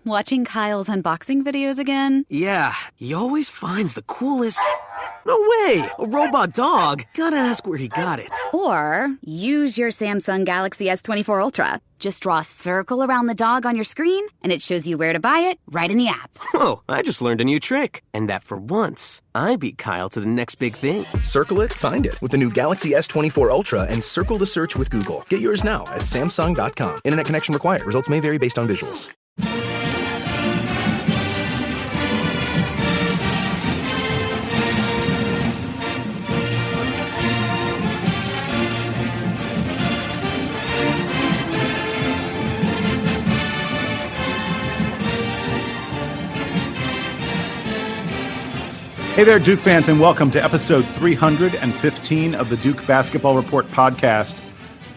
Watching Kyle's unboxing videos again? Yeah, he always finds the coolest... No way! A robot dog? Gotta ask where he got it. Or use your Samsung Galaxy S24 Ultra. Just draw a circle around the dog on your screen, and it shows you where to buy it right in the app. Whoa, I just learned a new trick. And that for once, I beat Kyle to the next big thing. Circle it, find it with the new Galaxy S24 Ultra and circle the search with Google. Get yours now at Samsung.com. Internet connection required. Results may vary based on visuals. Hey there, Duke fans, and welcome to episode 315 of the Duke Basketball Report podcast.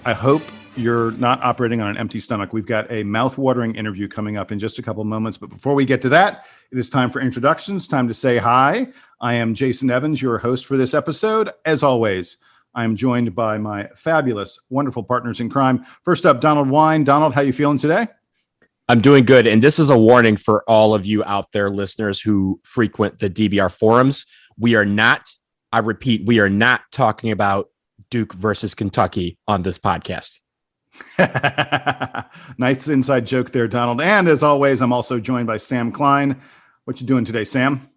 I hope you're not operating on an empty stomach. We've got a mouth-watering interview coming up in just a couple moments. But before we get to that, it is time for introductions, time to say hi. I am Jason Evans, your host for this episode. As always, I am joined by my fabulous, wonderful partners in crime. First up, Donald Wine. Donald, how you feeling today? I'm doing good. And this is a warning for all of you out there, listeners who frequent the DBR forums. We are not, I repeat, we are not talking about Duke versus Kentucky on this podcast. Nice inside joke there, Donald. And as always, I'm also joined by Sam Klein. What you doing today, Sam?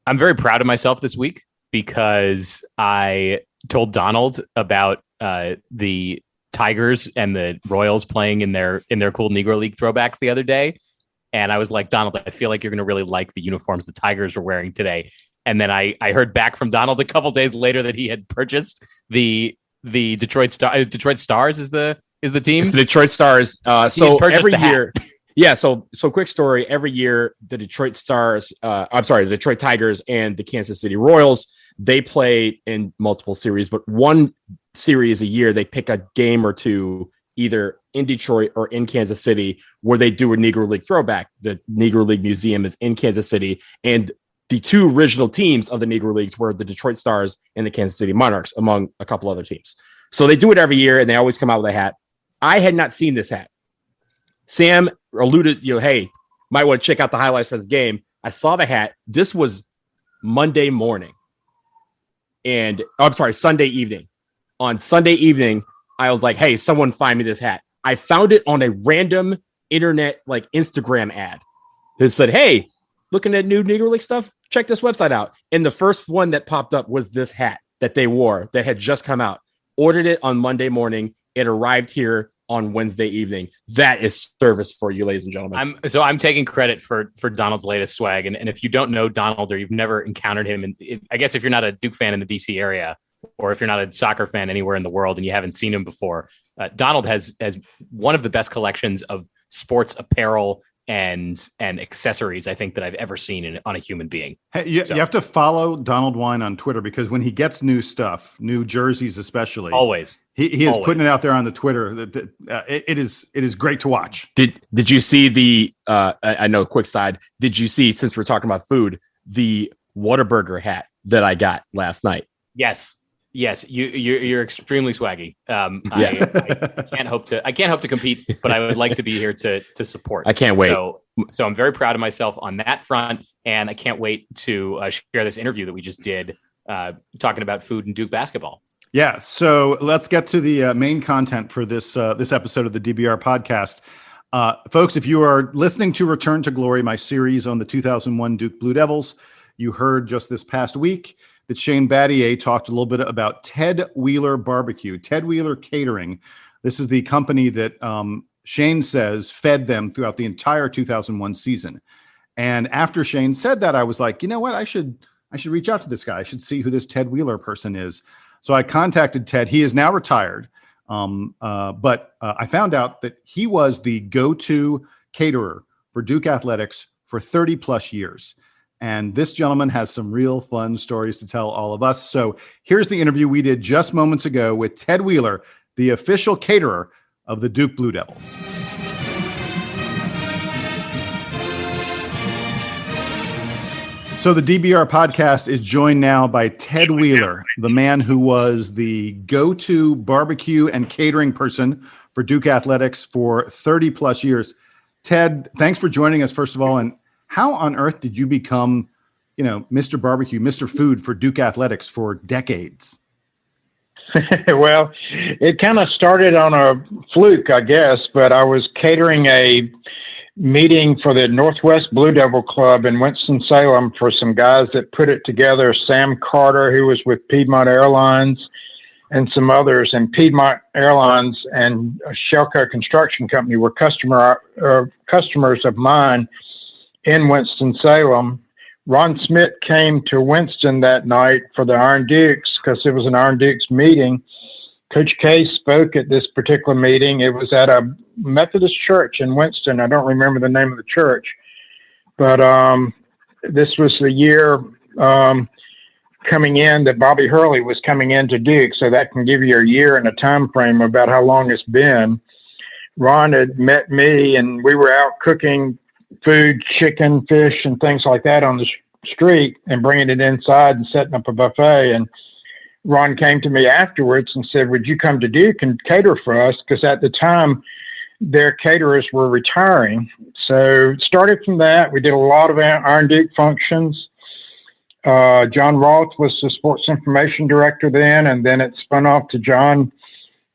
I'm very proud of myself this week because I told Donald about the Tigers and the Royals playing in their cool Negro League throwbacks the other day. And I was like, Donald, I feel like you're going to really like the uniforms the Tigers were wearing today. And then I heard back from Donald a couple days later that he had purchased the Detroit Stars is the team. It's the Detroit Stars. So every year, yeah. So quick story. Every year, the Detroit Stars, the Detroit Tigers and the Kansas City Royals, they play in multiple series, but one series a year, they pick a game or two, either in Detroit or in Kansas City, where they do a Negro League throwback. The Negro League Museum is in Kansas City, and the two original teams of the Negro Leagues were the Detroit Stars and the Kansas City Monarchs, among a couple other teams. So they do it every year, and they always come out with a hat. I had not seen this hat. Sam alluded, hey, might want to check out the highlights for this game. I saw the hat. This was Monday morning. Sunday evening. On Sunday evening, I was like, hey, someone find me this hat. I found it on a random internet, Instagram ad that said, hey, looking at new Negro League stuff? Check this website out. And the first one that popped up was this hat that they wore that had just come out. Ordered it on Monday morning. It arrived here on Wednesday evening. That is service for you, ladies and gentlemen. I'm taking credit for Donald's latest swag. And if you don't know Donald or you've never encountered him, and I guess if you're not a Duke fan in the DC area, or if you're not a soccer fan anywhere in the world and you haven't seen him before, Donald has one of the best collections of sports apparel and accessories, I think, that I've ever seen on a human being. Hey, you have to follow Donald Wine on Twitter, because when he gets new stuff, new jerseys especially, he is putting it out there on the Twitter. It is great to watch. Did you see the? I know. Quick side. Did you see, since we're talking about food, the Whataburger hat that I got last night? Yes. You're extremely swaggy. I can't hope to compete, but I would like to be here to support. I can't wait. So I'm very proud of myself on that front, and I can't wait to share this interview that we just did, talking about food and Duke basketball. Yeah. So let's get to the main content for this episode of the DBR podcast. Folks, if you are listening to Return to Glory, my series on the 2001 Duke Blue Devils, you heard just this past week that Shane Battier talked a little bit about Ted Wheeler Barbecue, Ted Wheeler Catering. This is the company that Shane says fed them throughout the entire 2001 season. And after Shane said that, I was like, you know what? I should reach out to this guy. I should see who this Ted Wheeler person is. So I contacted Ted. He is now retired. But I found out that he was the go-to caterer for Duke Athletics for 30 plus years. And this gentleman has some real fun stories to tell all of us. So here's the interview we did just moments ago with Ted Wheeler, the official caterer of the Duke Blue Devils. So the DBR podcast is joined now by Ted Wheeler, the man who was the go-to barbecue and catering person for Duke Athletics for 30 plus years. Ted, thanks for joining us, first of all. And how on earth did you become, Mr. Barbecue, Mr. Food for Duke Athletics for decades? Well, it kind of started on a fluke, I guess, but I was catering a meeting for the Northwest Blue Devil Club in Winston-Salem for some guys that put it together. Sam Carter, who was with Piedmont Airlines, and some others. And Piedmont Airlines and Shelco Construction Company were customers of mine in Winston-Salem. Ron Smith came to Winston that night for the Iron Dukes because it was an Iron Dukes meeting. Coach K spoke at this particular meeting. It was at a Methodist church in Winston. I don't remember the name of the church, but this was the year coming in that Bobby Hurley was coming into Duke, so that can give you a year and a time frame about how long it's been. Ron had met me, and we were out cooking food, chicken, fish, and things like that on the street and bringing it inside and setting up a buffet. And Ron came to me afterwards and said, would you come to Duke and cater for us? Because at the time, their caterers were retiring. So started from that. We did a lot of Iron Duke functions. John Roth was the sports information director then, and then it spun off to John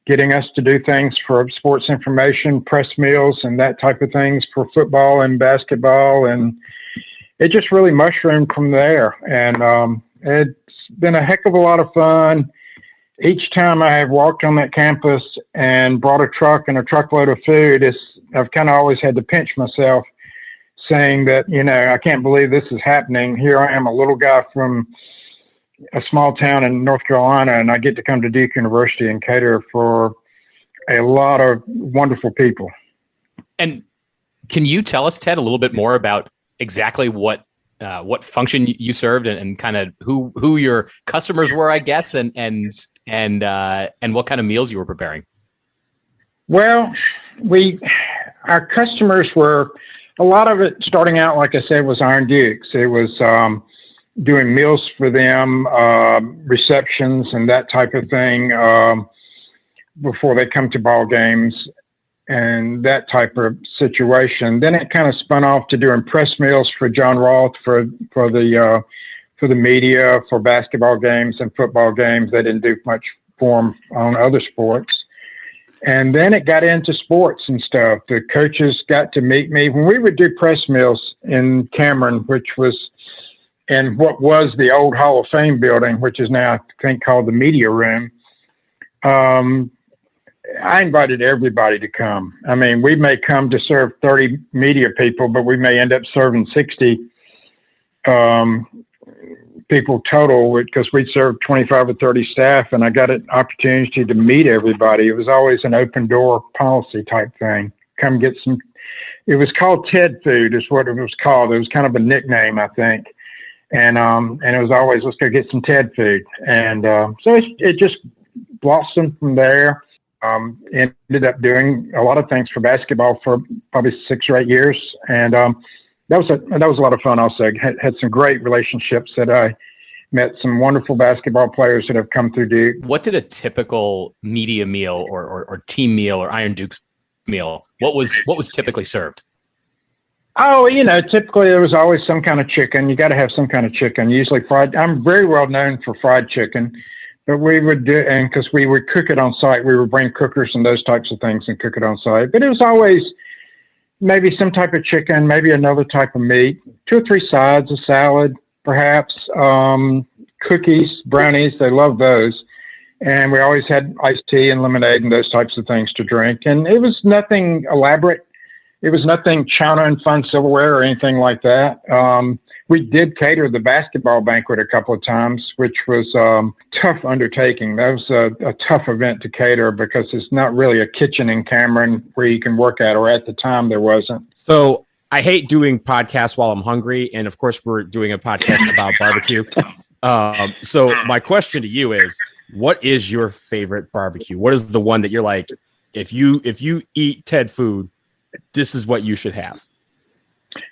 getting us to do things for sports information, press meals, and that type of things for football and basketball. And it just really mushroomed from there. And it's been a heck of a lot of fun. Each time I have walked on that campus and brought a truck and a truckload of food, I've kind of always had to pinch myself, saying that, I can't believe this is happening. Here I am, a little guy from a small town in North Carolina, and I get to come to Duke University and cater for a lot of wonderful people. And can you tell us, Ted, a little bit more about exactly what function you served and kind of who your customers were, I guess, and what kind of meals you were preparing? Well, our customers were, a lot of it starting out, like I said, was Iron Dukes. It was doing meals for them, receptions and that type of thing before they come to ball games and that type of situation. Then it kind of spun off to doing press meals for John Roth for the media, for basketball games and football games. They didn't do much for them on other sports. And then it got into sports and stuff. The coaches got to meet me when we would do press meals in Cameron, which was in what was the old Hall of Fame building, which is now, I think, called the media room. I invited everybody to come. I mean, we may come to serve 30 media people, but we may end up serving 60 people total because we served 25 or 30 staff, and I got an opportunity to meet everybody. It was always an open door policy type thing. Come get some. It was called Ted Food is what it was called. It was kind of a nickname, I think. And it was always, let's go get some Ted food. And so it just blossomed from there. Ended up doing a lot of things for basketball for probably 6 or 8 years. And that was a lot of fun also. Had some great relationships that I met some wonderful basketball players that have come through Duke. What did a typical media meal or team meal or Iron Dukes meal, what was typically served? Oh, typically there was always some kind of chicken. You got to have some kind of chicken, usually fried. I'm very well known for fried chicken, but we would do, and because we would cook it on site, we would bring cookers and those types of things and cook it on site. But it was always maybe some type of chicken, maybe another type of meat, 2 or 3 sides, a salad, perhaps, cookies, brownies. They love those. And we always had iced tea and lemonade and those types of things to drink. And it was nothing elaborate. It was nothing china and fun silverware or anything like that. We did cater the basketball banquet a couple of times, which was a tough undertaking. That was a tough event to cater because it's not really a kitchen in Cameron where you can work at, or at the time there wasn't. So I hate doing podcasts while I'm hungry. And of course, we're doing a podcast about barbecue. So my question to you is, what is your favorite barbecue? What is the one that you're like, if you eat Ted food, this is what you should have?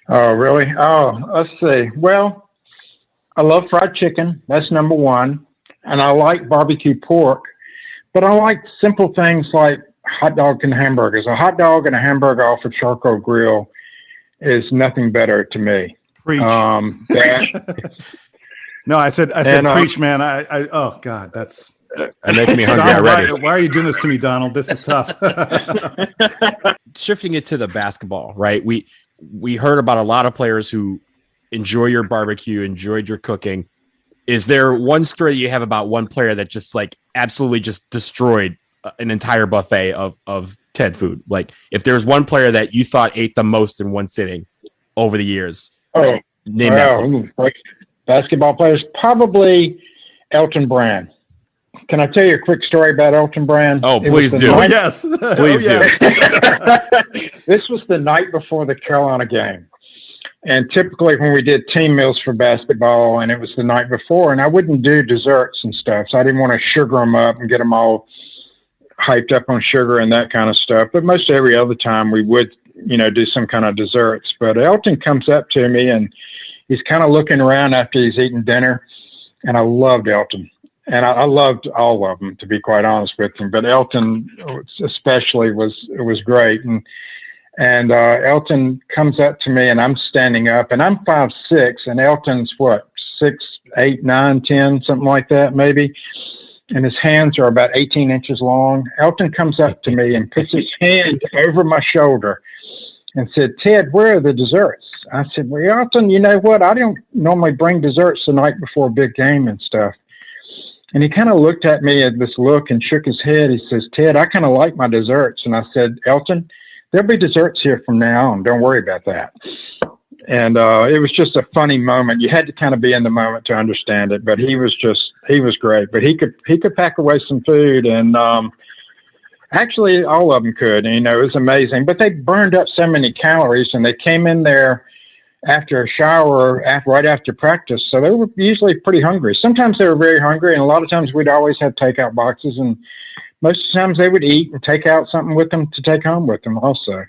Oh, really? Oh, let's see. Well, I love fried chicken. That's number one. And I like barbecue pork. But I like simple things like hot dog and hamburgers. A hot dog and a hamburger off a charcoal grill is nothing better to me. Preach. No, I said preach, man. Oh God, that's making me hungry already. Why are you doing this to me, Donald? This is tough. Shifting it to the basketball, right? We heard about a lot of players who enjoy your barbecue, enjoyed your cooking. Is there one story you have about one player that just like absolutely just destroyed an entire buffet of Ted food? Like if there's one player that you thought ate the most in one sitting over the years, name that. Basketball players, probably Elton Brand. Can I tell you a quick story about Elton Brand? Oh, please do. Yes. Please do. This was the night before the Carolina game. And typically when we did team meals for basketball, and it was the night before, and I wouldn't do desserts and stuff, so I didn't want to sugar them up and get them all hyped up on sugar and that kind of stuff. But most every other time we would, do some kind of desserts. But Elton comes up to me, and he's kind of looking around after he's eaten dinner, and I loved Elton. And I loved all of them, to be quite honest with him. But Elton especially was great. And Elton comes up to me, and I'm standing up, and I'm 5'6", and Elton's 6, 8, 9, 10, something like that, maybe. And his hands are about 18 inches long. Elton comes up to me and puts his hand over my shoulder and said, "Ted, where are the desserts?" I said, "Well, Elton, you know what? I don't normally bring desserts the night before a big game and stuff." And he kind of looked at me at this look and shook his head. He says, "Ted, I kind of like my desserts." And I said, "Elton, there'll be desserts here from now on. Don't worry about that." And it was just a funny moment. You had to kind of be in the moment to understand it. But he was great. But he could pack away some food, and actually all of them could. And, it was amazing. But they burned up so many calories, and they came in there after a shower, right after practice. So they were usually pretty hungry. Sometimes they were very hungry, and a lot of times we'd always have takeout boxes, and most of the times they would eat and take out something with them to take home with them also.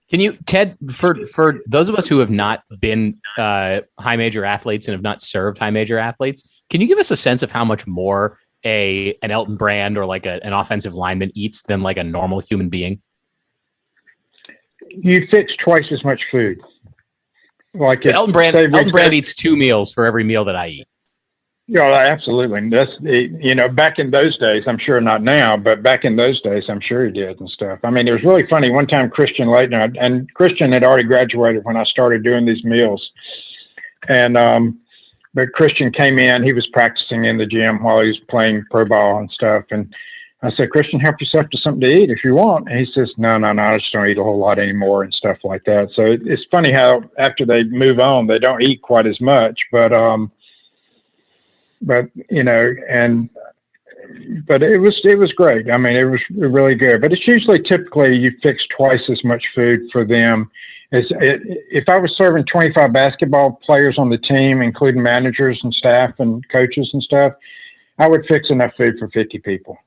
Can you, Ted, for those of us who have not been high major athletes and have not served high major athletes, can you give us a sense of how much more an Elton Brand or like an offensive lineman eats than like a normal human being? You fix twice as much food. Like so Elton Brand eats 2 meals for every meal that I eat. Yeah, absolutely. That's back in those days. I'm sure not now, but back in those days, I'm sure he did and stuff. I mean, it was really funny. One time, Christian Leitner, and Christian had already graduated when I started doing these meals, and but Christian came in. He was practicing in the gym while he was playing pro ball and stuff, and I said, "Christian, help yourself to something to eat if you want." And he says, No, I just don't eat a whole lot anymore and stuff like that. So it's funny how after they move on, they don't eat quite as much, but it was great. I mean, it was really good, but it's usually typically you fix twice as much food for them. If I was serving 25 basketball players on the team, including managers and staff and coaches and stuff, I would fix enough food for 50 people.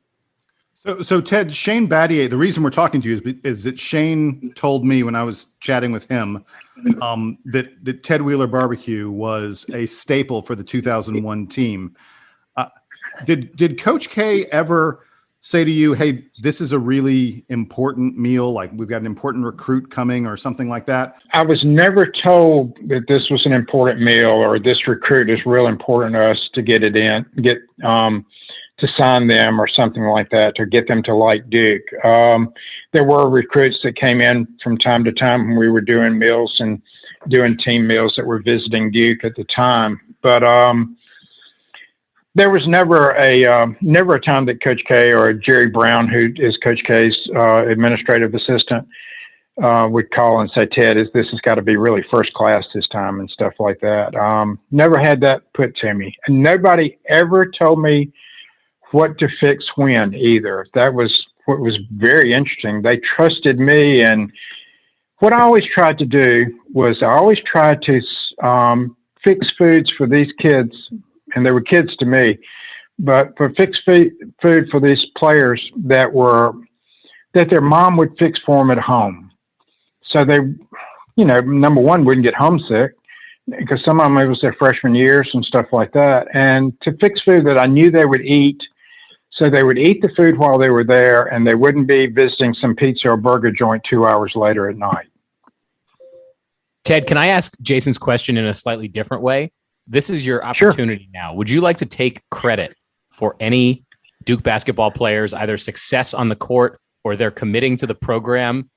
So Ted, Shane Battier, the reason we're talking to you is that Shane told me when I was chatting with him that Ted Wheeler barbecue was a staple for the 2001 team. Did Coach K ever say to you, "Hey, this is a really important meal, like we've got an important recruit coming," or something like that? I was never told that this was an important meal or this recruit is real important to us to get it in, to sign them or something like that, to get them to like Duke. There were recruits that came in from time to time when we were doing meals and doing team meals that were visiting Duke at the time. But there was never a time that Coach K or Jerry Brown, who is Coach K's administrative assistant, would call and say, "Ted, this has got to be really first class this time," and stuff like that. Never had that put to me. And nobody ever told me what to fix when either. That was what was very interesting. They trusted me, and what I always tried to do was I always tried to fix foods for these kids, and they were kids to me, but for fix food for these players that their mom would fix for them at home. So they, number one, wouldn't get homesick, because some of them, it was their freshman years and stuff like that. And to fix food that I knew they would eat So they would eat the food while they were there, and they wouldn't be visiting some pizza or burger joint 2 hours later at night. Ted, can I ask Jason's question in a slightly different way? This is your opportunity now. Would you like to take credit for any Duke basketball players, either success on the court or they're committing to the program?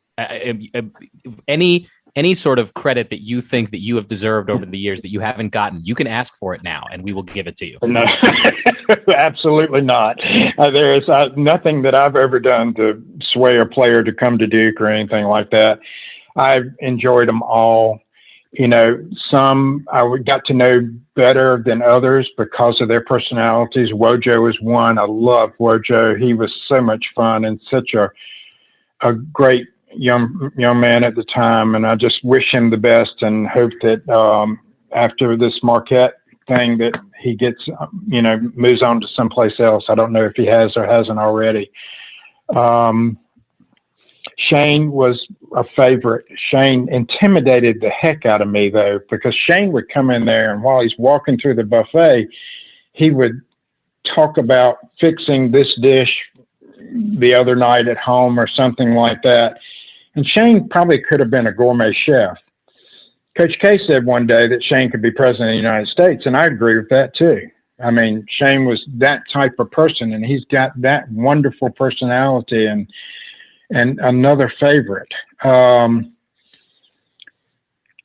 Any sort of credit that you think that you have deserved over the years that you haven't gotten, you can ask for it now, and we will give it to you. No, absolutely not. There is nothing that I've ever done to sway a player to come to Duke or anything like that. I've enjoyed them all. You know, some I got to know better than others because of their personalities. Wojo is one. I love Wojo. He was so much fun and such a great young man at the time, and I just wish him the best and hope that after this Marquette thing that he gets, moves on to someplace else. I don't know if he has or hasn't already. Shane was a favorite. Shane intimidated the heck out of me, though, because Shane would come in there, and while he's walking through the buffet, he would talk about fixing this dish the other night at home or something like that. And Shane probably could have been a gourmet chef. Coach K said one day that Shane could be president of the United States, and I agree with that too. I mean, Shane was that type of person, and he's got that wonderful personality and another favorite.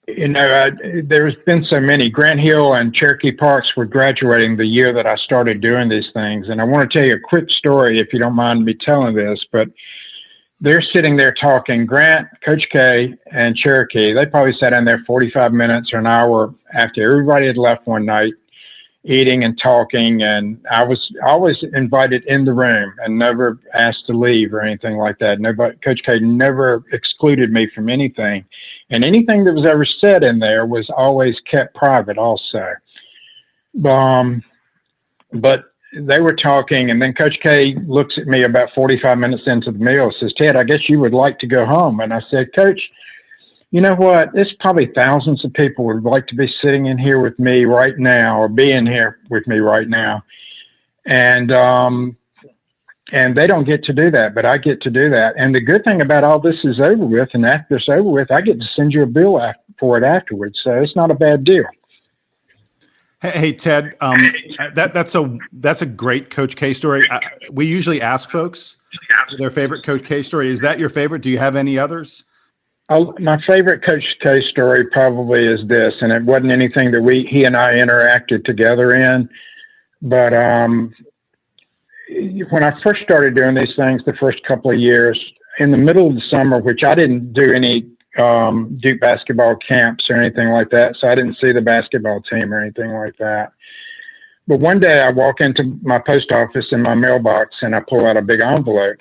There's been so many. Grant Hill and Cherokee Parks were graduating the year that I started doing these things. And I want to tell you a quick story, if you don't mind me telling this, but they're sitting there talking. Grant, Coach K, and Cherokee, they probably sat in there 45 minutes or an hour after everybody had left one night, eating and talking, and I was always invited in the room and never asked to leave or anything like that. Nobody, Coach K never excluded me from anything, and anything that was ever said in there was always kept private also. But they were talking, and then Coach K looks at me about 45 minutes into the meal, says, "Ted, I guess you would like to go home." And I said, "Coach, you know what? There's probably thousands of people would like to be sitting in here with me right now, or being here with me right now. And they don't get to do that, but I get to do that. And the good thing about all this is over with, and after it's over with, I get to send you a bill for it afterwards. So it's not a bad deal." Hey, Ted, that's a great Coach K story. We usually ask folks their favorite Coach K story. Is that your favorite? Do you have any others? My favorite Coach K story probably is this, and it wasn't anything that he and I interacted together in, but when I first started doing these things the first couple of years, in the middle of the summer, which I didn't do any Duke basketball camps or anything like that, so I didn't see the basketball team or anything like that. But one day I walk into my post office in my mailbox, and I pull out a big envelope.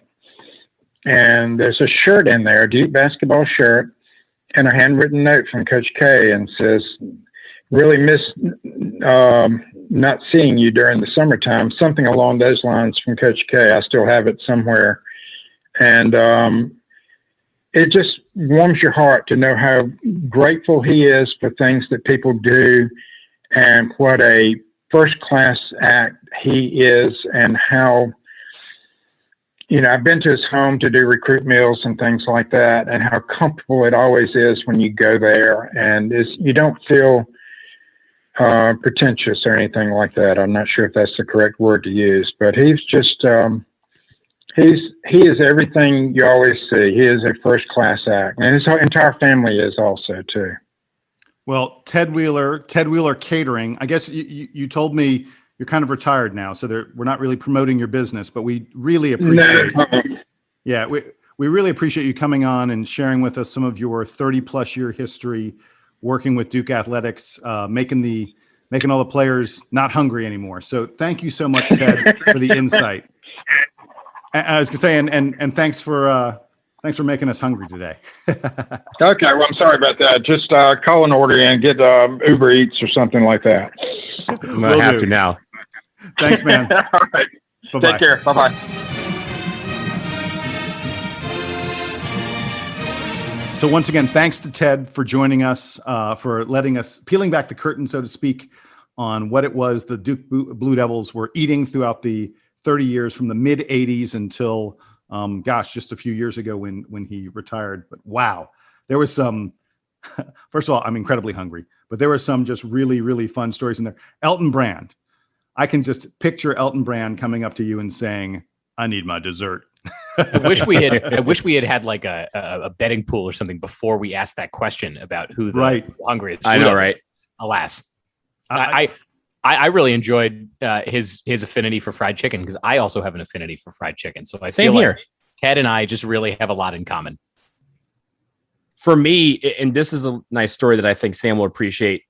And there's a shirt in there, a Duke basketball shirt, and a handwritten note from Coach K, and says, "Really miss not seeing you during the summertime," something along those lines from Coach K. I still have it somewhere. And it just warms your heart to know how grateful he is for things that people do, and what a first-class act he is, and how, I've been to his home to do recruit meals and things like that, and how comfortable it always is when you go there, and you don't feel pretentious or anything like that. I'm not sure if that's the correct word to use, but he's just he is everything you always see. He is a first-class act, and his entire family is also too. Well, Ted Wheeler Catering. I guess you told me you're kind of retired now, so we're not really promoting your business, but we really appreciate. Yeah, we really appreciate you coming on and sharing with us some of your 30-plus year history working with Duke Athletics, making all the players not hungry anymore. So thank you so much, Ted, for the insight. I was gonna say, and thanks for making us hungry today. Okay, well, I'm sorry about that. Just call an order and get Uber Eats or something like that. I'm gonna have to now. Thanks, man. All right. Bye-bye. Take care. Bye-bye. So once again, thanks to Ted for joining us, for letting us peeling back the curtain, so to speak, on what it was the Duke Blue Devils were eating throughout the 30 years from the mid 80s until, just a few years ago when he retired. But wow, there was some, first of all, I'm incredibly hungry, but there were some just really, really fun stories in there. Elton Brand. I can just picture Elton Brand coming up to you and saying, I need my dessert. I wish we had like a betting pool or something before we asked that question about who the hungriest. I know, right? Alas, I really enjoyed his affinity for fried chicken, because I also have an affinity for fried chicken. So I feel like Ted and I just really have a lot in common. For me, and this is a nice story that I think Sam will appreciate,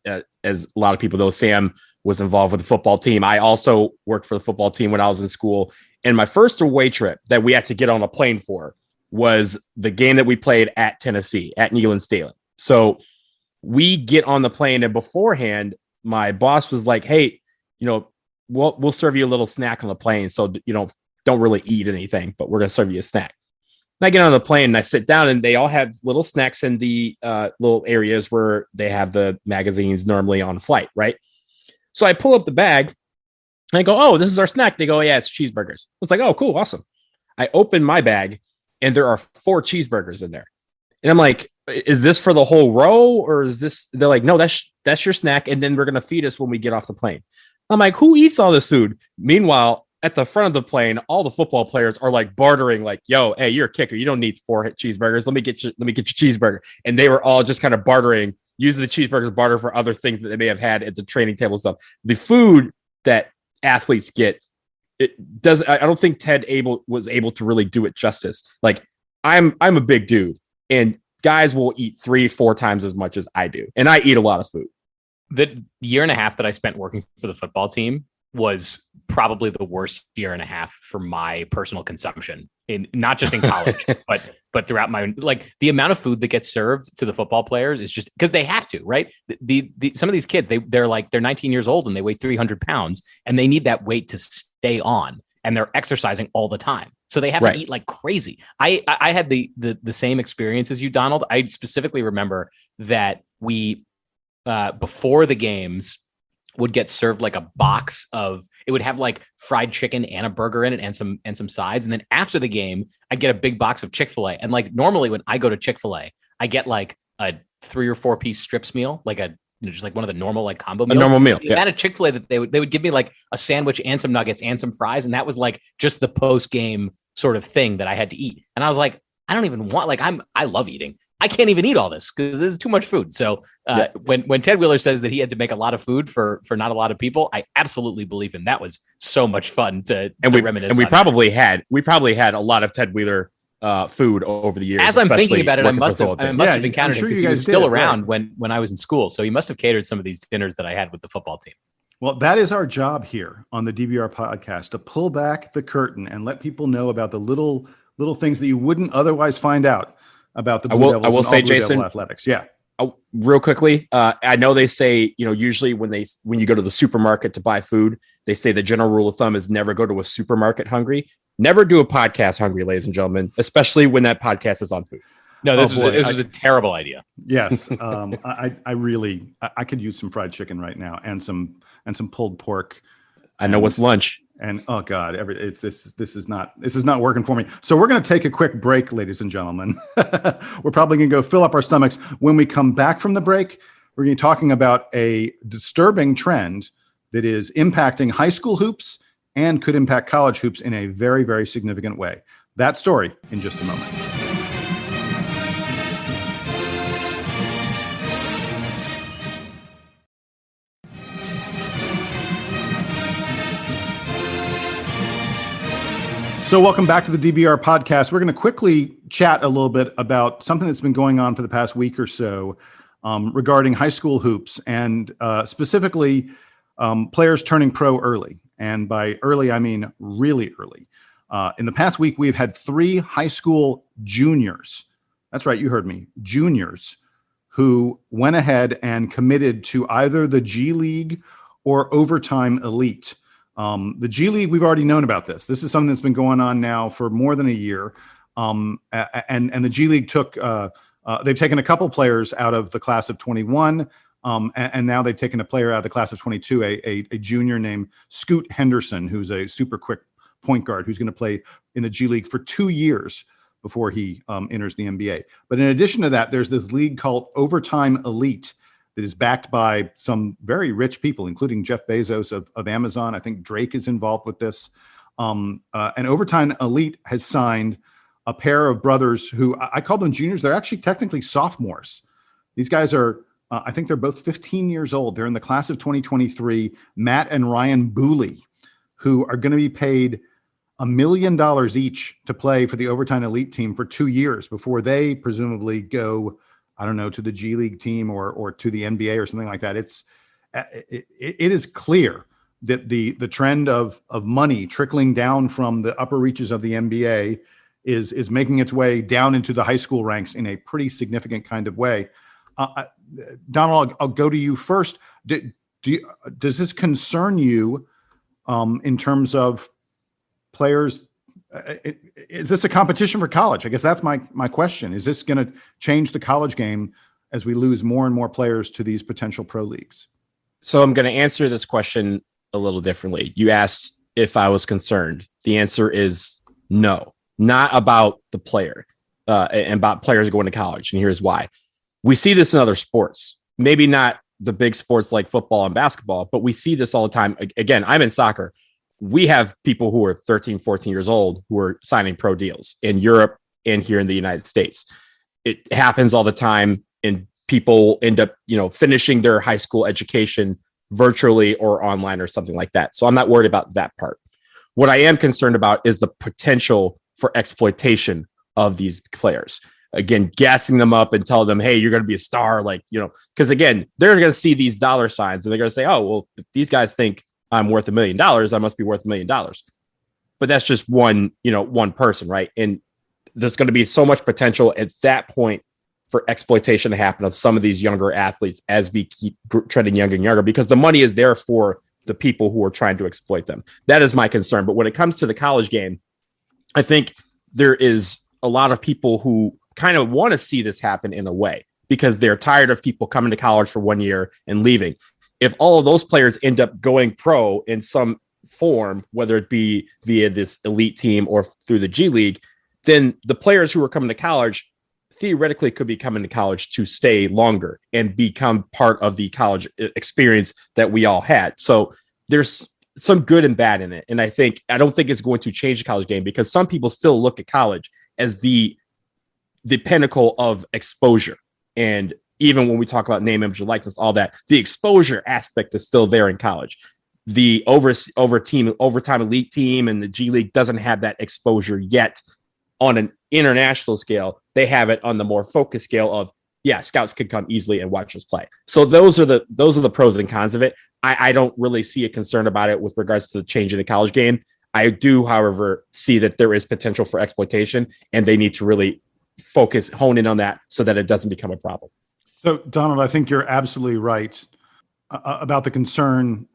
as a lot of people, though Sam was involved with the football team. I also worked for the football team when I was in school. And my first away trip that we had to get on a plane for was the game that we played at Tennessee, at Neyland Stadium. So we get on the plane, and beforehand, my boss was like, hey, we'll serve you a little snack on the plane. So, don't really eat anything, but we're going to serve you a snack. And I get on the plane and I sit down, and they all have little snacks in the little areas where they have the magazines normally on flight, right? So I pull up the bag and I go, oh, this is our snack. They go, yeah, it's cheeseburgers. I was like, oh, cool, awesome. I open my bag and there are 4 cheeseburgers in there. And I'm like, is this for the whole row, or is this? They're like, no, that's your snack, and then we're going to feed us when we get off the plane. I'm like, who eats all this food? Meanwhile, at the front of the plane, all the football players are like bartering, like, yo, hey, you're a kicker. You don't need 4 cheeseburgers. Let me get your cheeseburger. And they were all just kind of bartering, using the cheeseburgers barter for other things that they may have had at the training table and stuff. The food that athletes get, it does. I don't think Ted was able to really do it justice. Like, I'm a big dude, and guys will eat 3-4 times as much as I do. And I eat a lot of food. The year and a half that I spent working for the football team was probably the worst year and a half for my personal consumption, not just in college, but throughout my, like, the amount of food that gets served to the football players is just because they have to, right? Some of these kids, they're 19 years old and they weigh 300 pounds and they need that weight to stay on, and they're exercising all the time. So they have to eat like crazy. I had the same experience as you, Donald. I specifically remember that we, before the games, would get served like a box of, it would have like fried chicken and a burger in it and some sides. And then after the game, I'd get a big box of Chick-fil-A. And like, normally when I go to Chick-fil-A, I get like a 3 or 4 piece strips meal, like just like one of the normal like combo meals. A normal meal. Yeah. At a Chick-fil-A that they would give me like a sandwich and some nuggets and some fries. And that was like just the post-game sort of thing that I had to eat. And I was like, I don't even want, like, I love eating. I can't even eat all this because this is too much food. So when Ted Wheeler says that he had to make a lot of food for not a lot of people, I absolutely believe him. That was so much fun to reminisce. And we probably had a lot of Ted Wheeler food over the years. As I'm thinking about it, I must have encountered him because he was still around when I was in school. So he must have catered some of these dinners that I had with the football team. Well, that is our job here on the DBR podcast, to pull back the curtain and let people know about the little things that you wouldn't otherwise find out about the Blue Devils. I will say, Jason, athletics. Yeah. Real quickly, I know they say, usually when you go to the supermarket to buy food, they say the general rule of thumb is never go to a supermarket hungry. Never do a podcast hungry, ladies and gentlemen, especially when that podcast is on food. No, this was a terrible idea. Yes. I could use some fried chicken right now and some pulled pork. I know what's lunch. And oh God, this is not working for me. So we're going to take a quick break, ladies and gentlemen. We're probably going to go fill up our stomachs. When we come back from the break, we're going to be talking about a disturbing trend that is impacting high school hoops and could impact college hoops in a very, very significant way. That story in just a moment. So welcome back to the DBR podcast. We're going to quickly chat a little bit about something that's been going on for the past week or so regarding high school hoops and specifically players turning pro early. And by early, I mean really early. In the past week, we've had 3 high school juniors. That's right, you heard me. Juniors who went ahead and committed to either the G League or Overtime Elite. The G League, we've already known about this. This is something that's been going on now for more than a year. And the G League they've taken a couple players out of the class of 21. And now they've taken a player out of the class of 22, a junior named Scoot Henderson, who's a super quick point guard who's going to play in the G League for 2 years before he enters the NBA. But in addition to that, there's this league called Overtime Elite that is backed by some very rich people, including Jeff Bezos of Amazon. I think Drake is involved with this. And Overtime Elite has signed a pair of brothers who I call them juniors. They're actually technically sophomores. These guys are, I think they're both 15 years old. They're in the class of 2023, Matt and Ryan Booley, who are going to be paid $1 million each to play for the Overtime Elite team for 2 years before they presumably go, I don't know, to the G League team or to the NBA or something like that. It is clear that the trend of money trickling down from the upper reaches of the NBA is making its way down into the high school ranks in a pretty significant kind of way. Donald, I'll go to you first. Does this concern you in terms of players? Is this a competition for college? I guess that's my question. Is this going to change the college game as we lose more and more players to these potential pro leagues? So I'm going to answer this question a little differently. You asked if I was concerned. The answer is no, not about the player and about players going to college. And here's why. We see this in other sports, maybe not the big sports like football and basketball, but we see this all the time. Again, I'm in soccer. We have people who are 13, 14 years old who are signing pro deals in Europe and here in the United States. It happens all the time, and people end up, finishing their high school education virtually or online or something like that. So I'm not worried about that part. What I am concerned about is the potential for exploitation of these players. Again, gassing them up and telling them, hey, you're going to be a star. Because again, they're going to see these dollar signs and they're going to say, oh, well, if these guys think I'm worth $1 million, I must be worth $1 million. But that's just one person, right? And there's going to be so much potential at that point for exploitation to happen of some of these younger athletes as we keep trending younger and younger, because the money is there for the people who are trying to exploit them. That is my concern. But when it comes to the college game, I think there is a lot of people who kind of want to see this happen in a way because they're tired of people coming to college for 1 year and leaving. If all of those players end up going pro in some form, whether it be via this elite team or through the G League, then the players who are coming to college theoretically could be coming to college to stay longer and become part of the college experience that we all had. So there's some good and bad in it. And I don't think it's going to change the college game because some people still look at college as the pinnacle of exposure. And even when we talk about name, image, and likeness, all that, the exposure aspect is still there in college. The overtime elite team and the G League doesn't have that exposure yet on an international scale. They have it on the more focused scale of, yeah, scouts could come easily and watch us play. So those are the pros and cons of it. I don't really see a concern about it with regards to the change in the college game. I do, however, see that there is potential for exploitation, and they need to really hone in on that so that it doesn't become a problem. So, Donald, I think you're absolutely right about the concern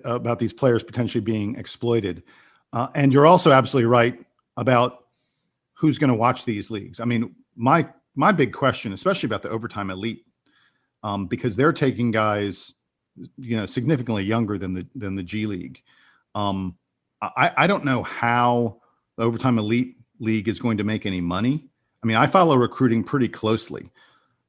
about these players potentially being exploited. And you're also absolutely right about who's going to watch these leagues. I mean, my big question, especially about the Overtime Elite, because they're taking guys, significantly younger than the G League. I don't know how the Overtime Elite League is going to make any money. I mean, I follow recruiting pretty closely.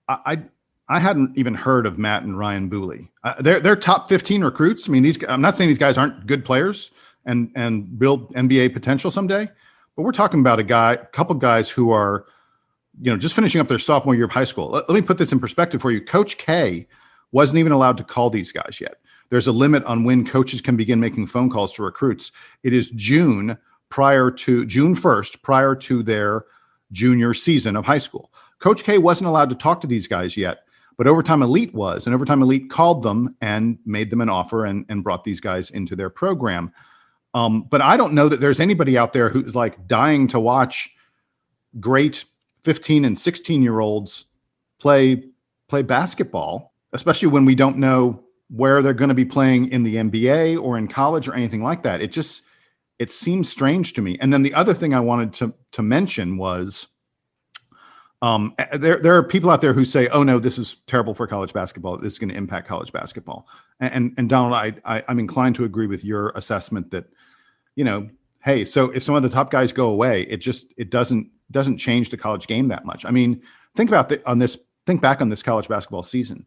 I hadn't even heard of Matt and Ryan Booley. They're top 15 recruits. I mean, I'm not saying these guys aren't good players and build NBA potential someday, but we're talking about a couple guys who are, just finishing up their sophomore year of high school. Let me put this in perspective for you. Coach K wasn't even allowed to call these guys yet. There's a limit on when coaches can begin making phone calls to recruits. It is June 1st, prior to their junior season of high school. Coach K wasn't allowed to talk to these guys yet, but Overtime Elite was, and Overtime Elite called them and made them an offer and brought these guys into their program. But I don't know that there's anybody out there who's like dying to watch great 15 and 16-year-olds play basketball, especially when we don't know where they're going to be playing in the NBA or in college or anything like that. It seems strange to me. And then the other thing I wanted to mention was there are people out there who say, oh no, this is terrible for college basketball. This is going to impact college basketball. And Donald, I'm inclined to agree with your assessment that, hey, so if some of the top guys go away, it doesn't change the college game that much. I mean, think back on this college basketball season.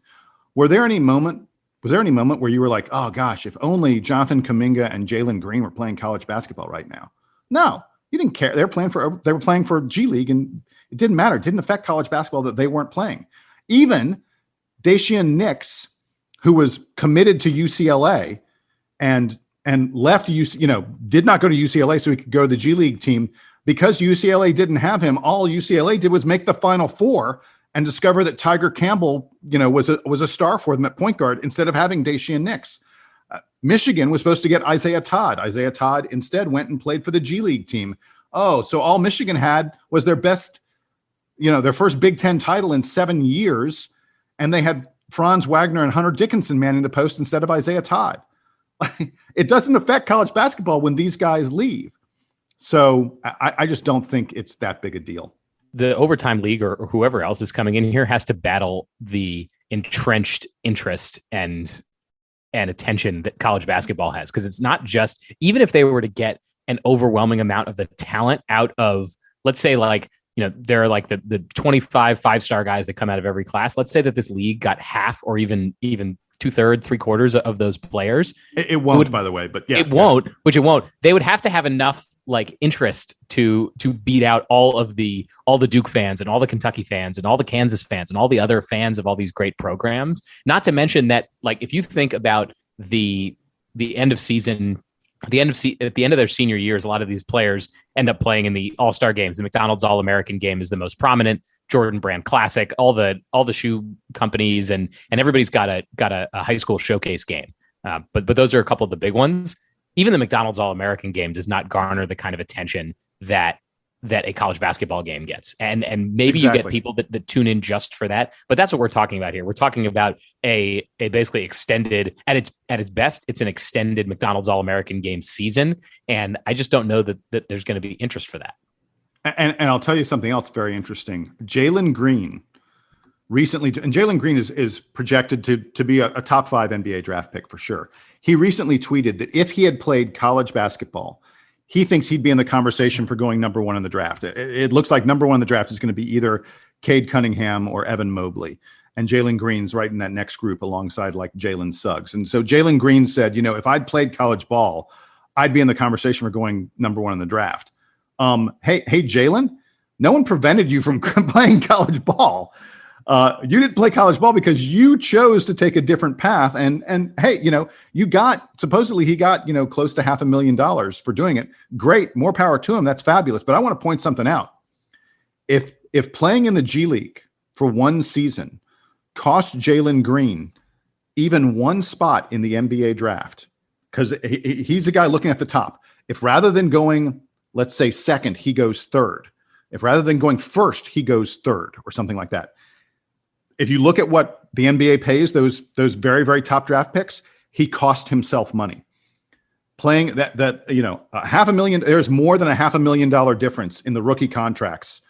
Was there any moment where you were like, oh gosh, if only Jonathan Kuminga and Jalen Green were playing college basketball right now? No, you didn't care. They were playing for G League, and it didn't matter. It didn't affect college basketball that they weren't playing. Even Dacian Nix, who was committed to UCLA and left did not go to UCLA so he could go to the G League team, because UCLA didn't have him. All UCLA did was make the Final Four and discover that Tiger Campbell, was a star for them at point guard instead of having Dacian Nix. Michigan was supposed to get Isaiah Todd. Isaiah Todd instead went and played for the G League team. Oh, so all Michigan had was their best, their first Big Ten title in 7 years, and they had Franz Wagner and Hunter Dickinson manning the post instead of Isaiah Todd. It doesn't affect college basketball when these guys leave. So I just don't think it's that big a deal. The Overtime League or whoever else is coming in here has to battle the entrenched interest and attention that college basketball has. Because it's not just, even if they were to get an overwhelming amount of the talent out of, let's say, like, there are like the 25 5-star guys that come out of every class. Let's say that this league got half or even 2/3, 3/4 of those players. It won't, by the way, but yeah. It won't. They would have to have enough like interest to beat out all the Duke fans and all the Kentucky fans and all the Kansas fans and all the other fans of all these great programs. Not to mention that, like, if you think about the end of season, at the end of their senior years, a lot of these players end up playing in the All-Star games. The McDonald's All-American game is the most prominent. Jordan Brand Classic, all the shoe companies and everybody's got a high school showcase game. But those are a couple of the big ones. Even the McDonald's All-American game does not garner the kind of attention that a college basketball game gets. And maybe exactly. You get people that tune in just for that. But that's what we're talking about here. We're talking about a basically extended, at its best, it's an extended McDonald's All-American game season. And I just don't know that there's going to be interest for that. And I'll tell you something else very interesting. Jalen Green recently, and Jalen Green is projected to be a top 5 NBA draft pick for sure. He recently tweeted that if he had played college basketball, he thinks he'd be in the conversation for going number 1 in the draft. It looks like number 1 in the draft is going to be either Cade Cunningham or Evan Mobley. And Jalen Green's right in that next group alongside like Jalen Suggs. And so Jalen Green said, if I'd played college ball, I'd be in the conversation for going number 1 in the draft. Hey, Jalen, no one prevented you from playing college ball. You didn't play college ball because you chose to take a different path. And hey, supposedly he got, close to $500,000 for doing it. Great. More power to him. That's fabulous. But I want to point something out. If playing in the G League for one season cost Jalen Green even one spot in the NBA draft, because he's a guy looking at the top. If rather than going, let's say second, he goes third. If rather than going first, he goes third or something like that. If you look at what the NBA pays those very, very top draft picks, he cost himself money. Playing that $500,000, there's more than $500,000 difference in the rookie contracts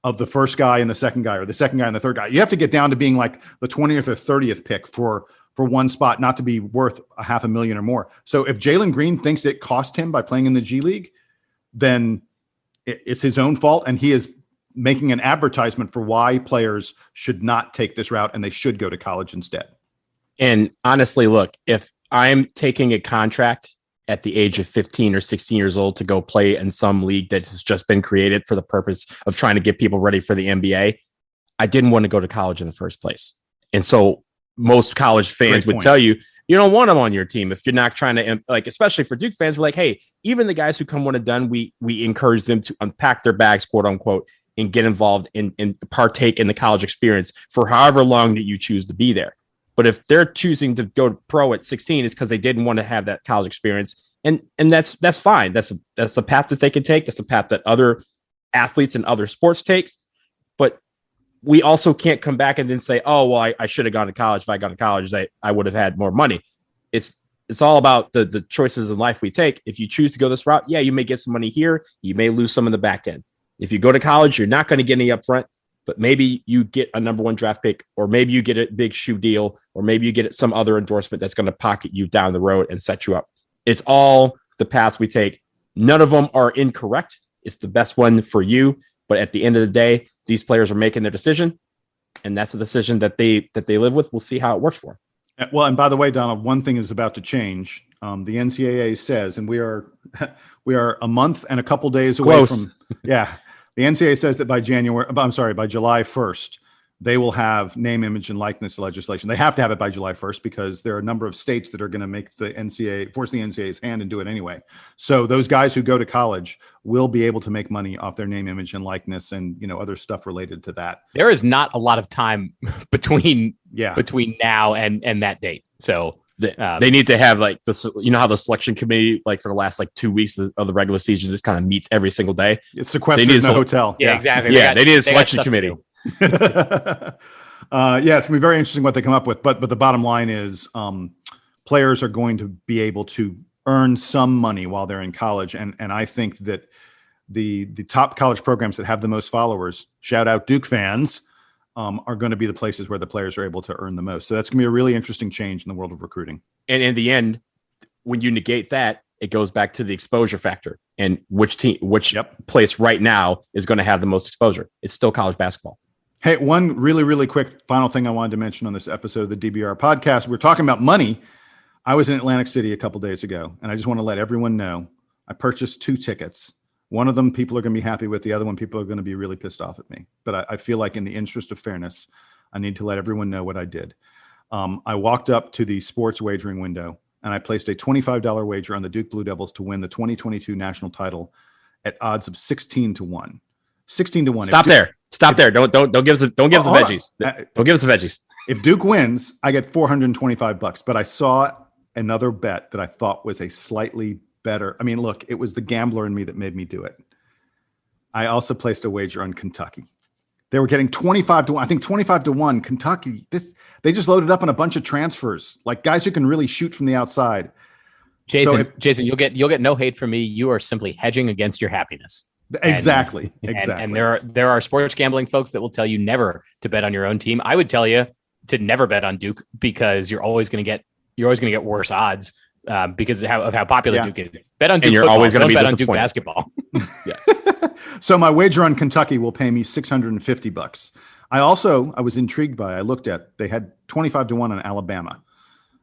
of the first guy and the second guy, or the second guy and the third guy. You have to get down to being like the 20th or 30th pick for one spot, not to be worth $500,000 or more. So if Jalen Green thinks it cost him by playing in the G League, then it's his own fault, and he is making an advertisement for why players should not take this route and they should go to college instead. And honestly, look, if I'm taking a contract at the age of 15 or 16 years old to go play in some league that has just been created for the purpose of trying to get people ready for the NBA, I didn't want to go to college in the first place. And so most college fans would tell you, you don't want them on your team if you're not trying to, like, especially for Duke fans, we're like, hey, even the guys who come one and done, we encourage them to unpack their bags, quote unquote, and get involved and partake in the college experience for however long that you choose to be there. But if they're choosing to go pro at 16, it's because they didn't want to have that college experience. And that's fine. That's a path that they can take. That's a path that other athletes and other sports takes. But we also can't come back and then say, oh, well, I should have gone to college. If I got to college, I would have had more money. It's all about the choices in life we take. If you choose to go this route, yeah, you may get some money here. You may lose some in the back end. If you go to college, you're not going to get any upfront, but maybe you get a number 1 draft pick, or maybe you get a big shoe deal, or maybe you get some other endorsement that's going to pocket you down the road and set you up. It's all the paths we take. None of them are incorrect. It's the best one for you. But at the end of the day, these players are making their decision, and that's a decision that they live with. We'll see how it works for them. Well, and by the way, Donald, one thing is about to change. The NCAA says, and we are a month and a couple days away from. Yeah, the NCAA says that by July 1st, they will have name, image, and likeness legislation. They have to have it by July 1st because there are a number of states that are going to make force the NCAA's hand and do it anyway. So those guys who go to college will be able to make money off their name, image, and likeness, and other stuff related to that. There is not a lot of time between now and that date. So they need to have like how the selection committee, like for the last 2 weeks of the regular season, just kind of meets every single day. It's sequestered in the hotel. Yeah, exactly. They need a selection committee. It's gonna be very interesting what they come up with. But the bottom line is, players are going to be able to earn some money while they're in college, and I think that the top college programs that have the most followers, shout out Duke fans, are going to be the places where the players are able to earn the most. So that's going to be a really interesting change in the world of recruiting. And in the end, when you negate that, it goes back to the exposure factor and which place right now is going to have the most exposure. It's still college basketball. Hey, one really, really quick final thing I wanted to mention on this episode of the DBR podcast. We're talking about money. I was in Atlantic City a couple days ago, and I just want to let everyone know I purchased 2 tickets. One of them people are going to be happy with. The other one people are going to be really pissed off at me. But I feel like in the interest of fairness, I need to let everyone know what I did. I walked up to the sports wagering window, and I placed a $25 wager on the Duke Blue Devils to win the 2022 national title at odds of 16-1. 16-1. Stop there. Don't give us the veggies. Don't give us the veggies. If Duke wins, I get $425. But I saw another bet that I thought was a slightly better. I mean, look, it was the gambler in me that made me do it. I also placed a wager on Kentucky. They were getting 25-1. I think 25-1. Kentucky. They just loaded up on a bunch of transfers, like guys who can really shoot from the outside. Jason, you'll get no hate from me. You are simply hedging against your happiness. Exactly. And there are sports gambling folks that will tell you never to bet on your own team. I would tell you to never bet on Duke because you're always going to get worse odds because of how popular Duke is. Bet on Duke. And you're football. always going to be bet disappointed. on Duke basketball. Yeah. So my wager on Kentucky will pay me $650. I was intrigued by. I looked at they had 25-1 on Alabama.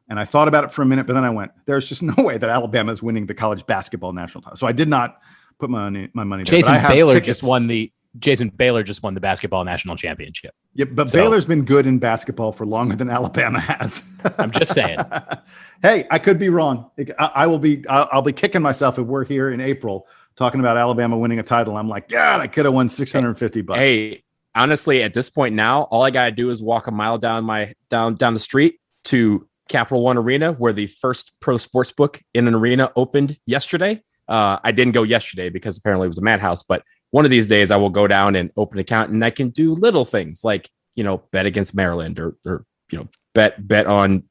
And I thought about it for a minute, but then I went, there's just no way that Alabama is winning the college basketball national title. So I did not put my money there. Jason Baylor just won the basketball national championship. Yeah, but Baylor's been good in basketball for longer than Alabama has. I'm just saying. Hey, I could be wrong. I'll be kicking myself if we're here in April talking about Alabama winning a title. I'm like, God, I could have won $650. Hey, honestly, at this point now, all I gotta do is walk a mile down the street to Capital One Arena, where the first pro sports book in an arena opened yesterday. I didn't go yesterday because apparently it was a madhouse, but one of these days I will go down and open an account and I can do little things like, bet against Maryland or bet on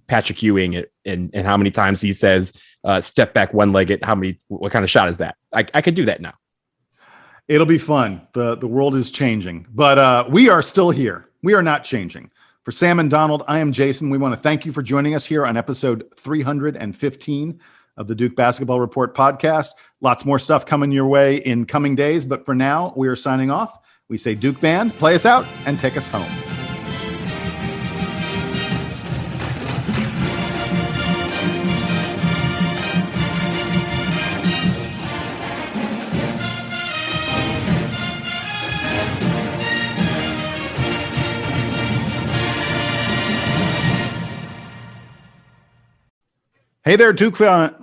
Patrick Ewing and how many times he says, step back one-legged. What kind of shot is that? I could do that now. It'll be fun. The world is changing, but we are still here. We are not changing. For Sam and Donald, I am Jason. We want to thank you for joining us here on episode 315 of the Duke Basketball Report podcast. Lots more stuff coming your way in coming days, but for now, we are signing off. We say, Duke Band, play us out and take us home. Hey there, Duke fan.